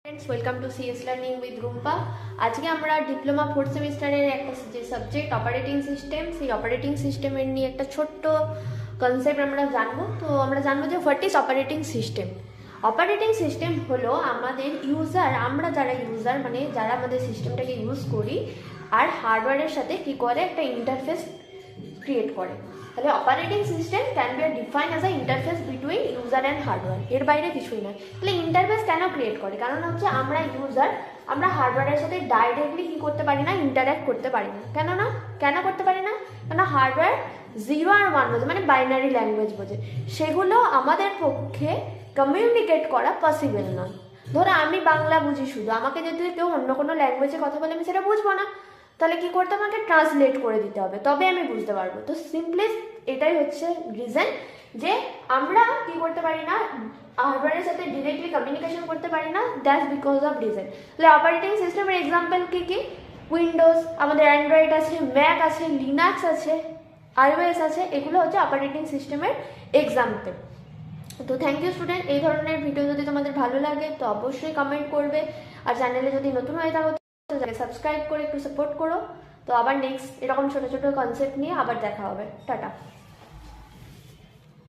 Friends welcome to CS learning with Rumpa. आज के আমরা ডিপ্লোমা 4th সেমিস্টারের একটা যে সাবজেক্ট অপারেটিং সিস্টেম, সেই অপারেটিং সিস্টেমের নিয়ে একটা ছোট্ট কনসেপ্ট আমরা জানবো। তো আমরা জানবো যে what is operating system. Operating system হলো আমাদের ইউজার, আমরা যারা ইউজার মানে যারা আমাদের সিস্টেমটাকে ইউজ করি আর হার্ডওয়্যারের সাথে কি করে একটা ইন্টারফেস ক্রিয়েট করে। তাহলে operating system can be define as a interface between user and hardware, এর বাইরে কিছুই নয়। তাহলে ইন্টারফেস কেন ক্রিয়েট করে? কারণ হচ্ছে আমরা ইউজার, আমরা হার্ডওয়্যারের সাথে ডাইরেক্টলি কী করতে পারি না, ইন্টারাক্ট করতে পারি না। কেন করতে পারি না? কেন হার্ডওয়্যার 0 আর 1 বোঝে, মানে বাইনারি ল্যাঙ্গুয়েজ বোঝে, সেগুলো আমাদের পক্ষে কমিউনিকেট করা পসিবল নয়। ধরো আমি বাংলা বুঝি শুধু, আমাকে যদি কেউ অন্য কোনো ল্যাঙ্গুয়েজে কথা বলে আমি সেটা বুঝবো না, তাহলে কী করতে আমাকে ট্রান্সলেট করে দিতে হবে, তবে আমি বুঝতে পারবো। তো সিম্পলি এটাই হচ্ছে রিজন যে আমরা কী করতে পারি না, হার্ডওয়্যারের সাথে ডিরেক্টলি কমিউনিকেশন করতে পারি না, দ্যাটস বিকজ অফ রিজন। তাহলে অপারেটিং সিস্টেমের এক্সাম্পল কী কী? উইন্ডোজ, আমাদের অ্যান্ড্রয়েড আছে, ম্যাক আছে, লিনাক্স আছে, iOS আছে, এগুলো হচ্ছে অপারেটিং সিস্টেমের এক্সাম্পল। তো থ্যাংক ইউ স্টুডেন্ট। এই ধরনের ভিডিও যদি তোমাদের ভালো লাগে তো অবশ্যই কমেন্ট করবে, আর চ্যানেলে যদি নতুন হয়ে থাকো সাবস্ক্রাইব করে একটু সাপোর্ট করো। তো আবার নেক্সট এরকম ছোটো ছোটো কনসেপ্ট নিয়ে আবার দেখা হবে। টাটা।